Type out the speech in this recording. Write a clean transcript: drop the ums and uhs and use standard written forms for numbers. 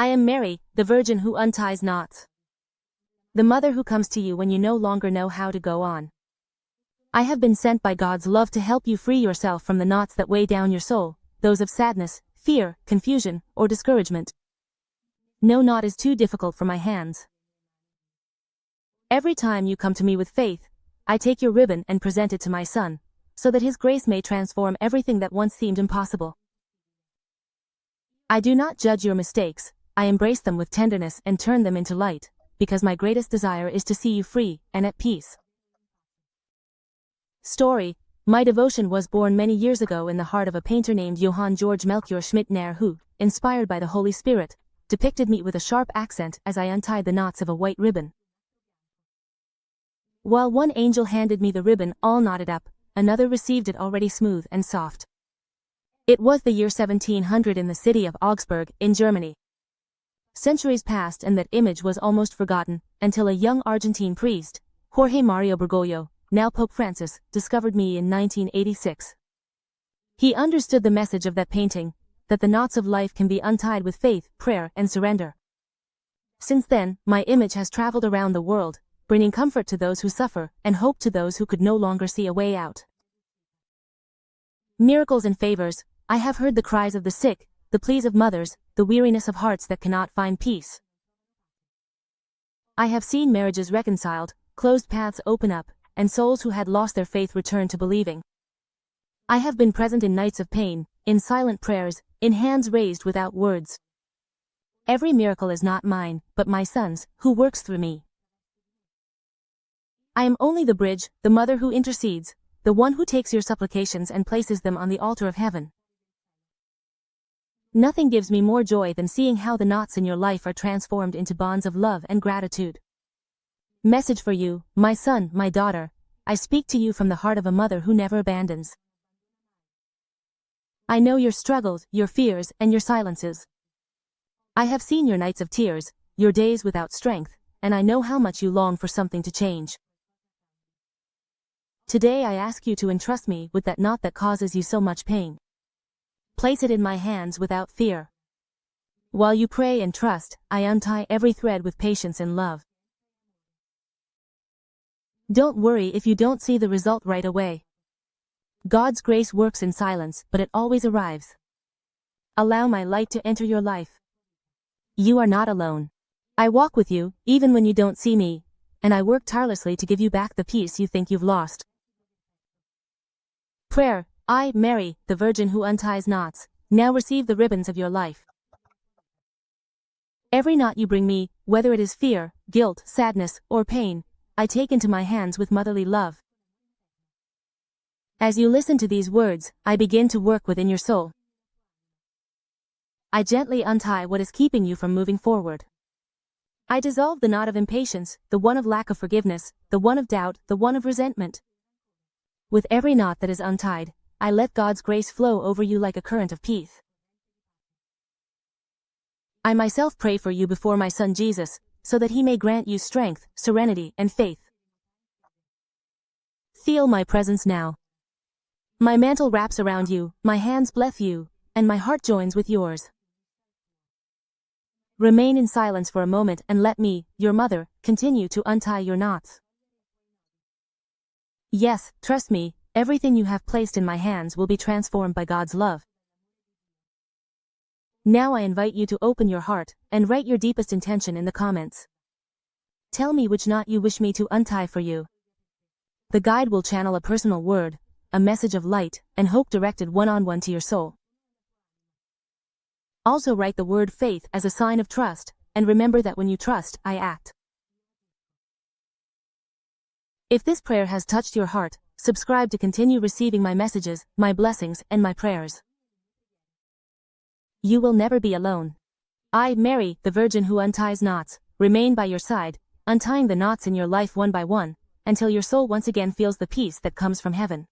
I am Mary, the virgin who unties knots. The mother who comes to you when you no longer know how to go on. I have been sent by God's love to help you free yourself from the knots that weigh down your soul, those of sadness, fear, confusion, or discouragement. No knot is too difficult for my hands. Every time you come to me with faith, I take your ribbon and present it to my Son, so that His grace may transform everything that once seemed impossible. I do not judge your mistakes, I embrace them with tenderness and turn them into light, because my greatest desire is to see you free and at peace. Story: my devotion was born many years ago in the heart of a painter named Johann Georg Melchior Schmidt-Nair who, inspired by the Holy Spirit, depicted me with a sharp accent as I untied the knots of a white ribbon. While one angel handed me the ribbon all knotted up, another received it already smooth and soft. It was the year 1700 in the city of Augsburg, in Germany. Centuries passed and that image was almost forgotten, until a young Argentine priest, Jorge Mario Bergoglio, now Pope Francis, discovered me in 1986. He understood the message of that painting, that the knots of life can be untied with faith, prayer, and surrender. Since then, my image has traveled around the world, bringing comfort to those who suffer, and hope to those who could no longer see a way out. Miracles and favors: I have heard the cries of the sick, the pleas of mothers, the weariness of hearts that cannot find peace. I have seen marriages reconciled, closed paths open up, and souls who had lost their faith return to believing. I have been present in nights of pain, in silent prayers, in hands raised without words. Every miracle is not mine, but my Son's, who works through me. I am only the bridge, the mother who intercedes, the one who takes your supplications and places them on the altar of heaven. Nothing gives me more joy than seeing how the knots in your life are transformed into bonds of love and gratitude. Message for you, my son, my daughter. I speak to you from the heart of a mother who never abandons. I know your struggles, your fears, and your silences. I have seen your nights of tears, your days without strength, and I know how much you long for something to change. Today I ask you to entrust me with that knot that causes you so much pain. Place it in my hands without fear. While you pray and trust, I untie every thread with patience and love. Don't worry if you don't see the result right away. God's grace works in silence, but it always arrives. Allow my light to enter your life. You are not alone. I walk with you, even when you don't see me, and I work tirelessly to give you back the peace you think you've lost. Prayer: I, Mary, the Virgin who unties knots, now receive the ribbons of your life. Every knot you bring me, whether it is fear, guilt, sadness, or pain, I take into my hands with motherly love. As you listen to these words, I begin to work within your soul. I gently untie what is keeping you from moving forward. I dissolve the knot of impatience, the one of lack of forgiveness, the one of doubt, the one of resentment. With every knot that is untied, I let God's grace flow over you like a current of peace. I myself pray for you before my Son Jesus, so that He may grant you strength, serenity, and faith. Feel my presence now. My mantle wraps around you, my hands bless you, and my heart joins with yours. Remain in silence for a moment and let me, your mother, continue to untie your knots. Yes, trust me, everything you have placed in my hands will be transformed by God's love. Now I invite you to open your heart and write your deepest intention in the comments. Tell me which knot you wish me to untie for you. The guide will channel a personal word, a message of light and hope directed one-on-one to your soul. Also write the word faith as a sign of trust, and remember that when you trust, I act. If this prayer has touched your heart, subscribe to continue receiving my messages, my blessings, and my prayers. You will never be alone. I, Mary, the Virgin who unties knots, remain by your side, untying the knots in your life one by one, until your soul once again feels the peace that comes from heaven.